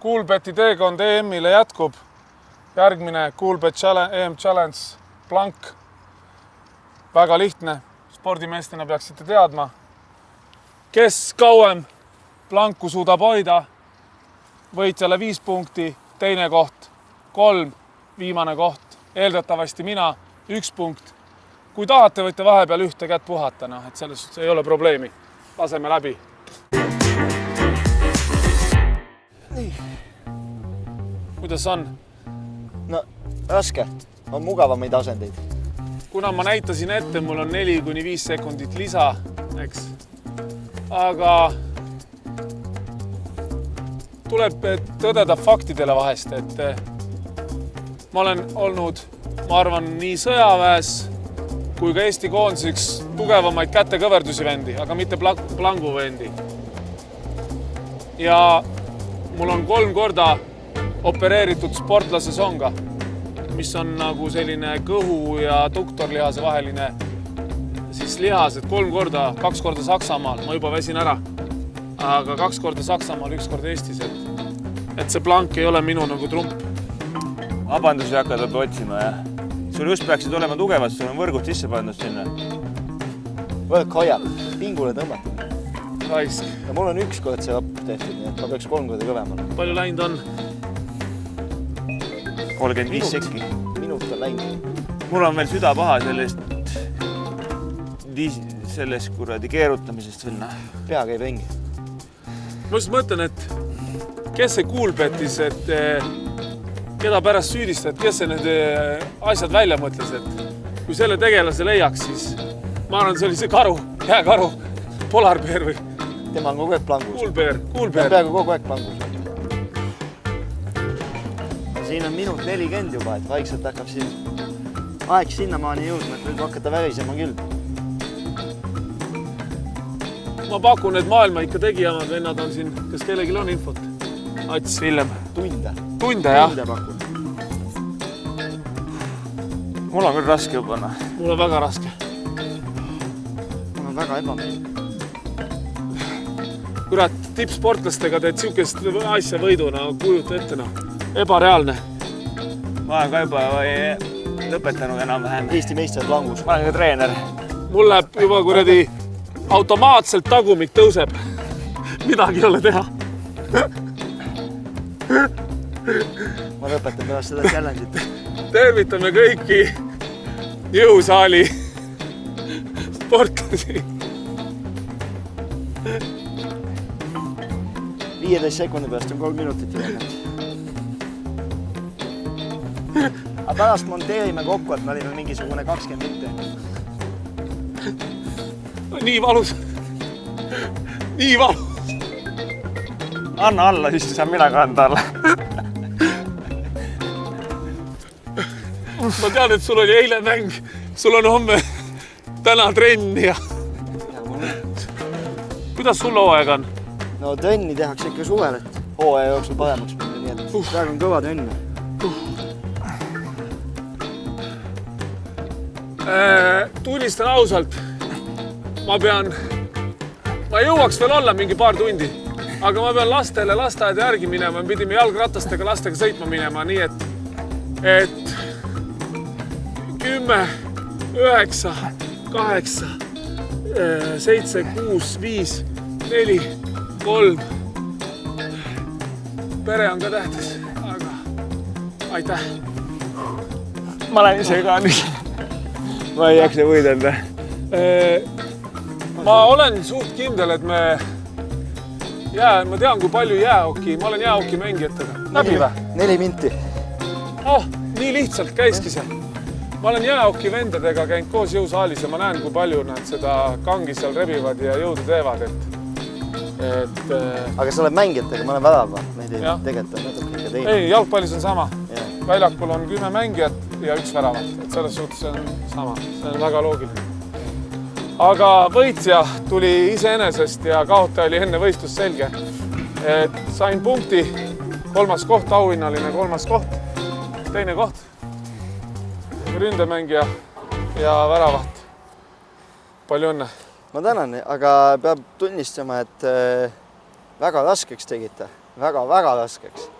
Coolbeti teekond EM-ile jätkub. Järgmine Coolbet EM Challenge plank. Väga lihtne. Spordimeestena peaksite teadma. Kes kauem planku suudab hoida, võitjale 5 punkti, teine koht 3, viimane koht. Eeldatavasti mina 1 punkt. Kui tahate, võite vahepeal ühte kätt puhata, et selles ei ole probleemi. Laseme läbi. Nii. Kuidas on? No, raske. On mugavamaid asendeid. Kuna ma näitasin ette, mul on 4-5 sekundit lisa, eks. Aga tuleb tõdeda faktidele vahest, et ma olen olnud, ma arvan, nii sõjaväes kui ka Eesti koondiseks tugevamaid kätekõverdusi vendi, aga mitte plangu vendi. Ja mul on 3 korda opereeritud sportlase songa, mis on nagu selline kõhu ja tuktorlihase vaheline lihas, et 3 korda, 2 korda Saksamaal, ma juba väsin ära, aga 2 korda Saksamaal, 1 korda Eestis, et see plank ei ole minu nagu trump. Vabandusi hakkad juba otsima, jah? Sul just peaksid olema tugevad, sul on võrgud sisse pandud sinna. Võrk hoiab, pingule tõmmata. Raisk. Ja mul on 1 kord see vapp tehtud, nii et ma peaks 3 korda kõvemale. Palju läinud on? 35 sekki. Minut on läinud. Mul on veel süda paha sellest kuradi keerutamisest veel. Pea käib ringi. Ma just mõtlen, et kes see Coolbetis, et keda pärast süüdistad, kes see need asjad välja mõtles, et kui selle tegelase leiaks, siis ma arvan, see oli see karu, jääkaru, polarbeer või? Tema on kogu aeg plangus. Coolbeer. Peaaegu kogu aeg plangus. Siin on minut 40 juba, et vaikselt hakkab siin aeg sinnamaani jõudma, et nüüd hakata värisema küll. Ma pakun, et maailma ikka tegijamad vennad on siin, kes kellelgi on infot. Ats, Villem. Tunde, jah? Tunde pakun. Mul on küll raske juba. Mul on väga raske. Mul on väga ebameeldiv. Kurat, tippsportlastega teed siukest asja võiduna, kujuta ette. Ebareaalne. Ma olen ka juba lõpetanud enam-vähem. Eesti meistrid langus. Ma olen ka treener. Mul läheb juba kuradi automaatselt tagumik tõuseb. Midagi ei ole teha. Ma lõpetan pärast seda challenge'it. Tervitame kõiki jõusaali sportlasi. 15 sekundi pärast on 3 minutit jäänud. Aga pärast monteerime kokku, et me olime mingisugune 20 mitte. Nii valus. Nii valus. Anna alla, siis saan mina kanda alla. Ma tean, et sul oli eile mäng. Sul on homme täna trenni ja... Kuidas sul hooaeg on? No trenni tehakse ikka suvel, et hooaja jooksul paremaks minna, nii et praegu on kõva trenn. Tunnistan ausalt, ma jõuaks veel olla mingi paar tundi, aga ma pean lastele lasteaeda järgi minema, me pidime jalgratastega lastega sõitma minema, nii et 10, 9, 8, 7, 6, 5, 4, 3. Pere on ka tähtis, aga aitäh. Ma olen ise ka nüüd. Ma ei jaksa võidelda. Ma olen suht kindel, et ma tean, kui palju jäähoki, ma olen jäähoki mängijatega. Läbi või? 4 minti. Nii lihtsalt käiski see. Ma olen jäähoki vendadega käinud koos jõusaalis ja ma näen, kui palju nad seda kangi seal rebivad ja jõudu teevad. Aga sa oled mängijatega, ma olen värava. Neid ei tegelikult on natuke ikka teine. Ei, jalgpallis on sama. Väljakul on 10 mängijat ja 1 väravat. Et selles suhtes on sama. See on väga loogiline. Aga võitja tuli iseenesest ja kaotaja oli enne võistlust selge. Sain punkti, 3. koht, auhinnaline 3. koht, 2. koht, ründemängija ja väravat. Palju õnne. Ma tänan, aga peab tunnistama, et väga raskeks tegite. väga-väga raskeks.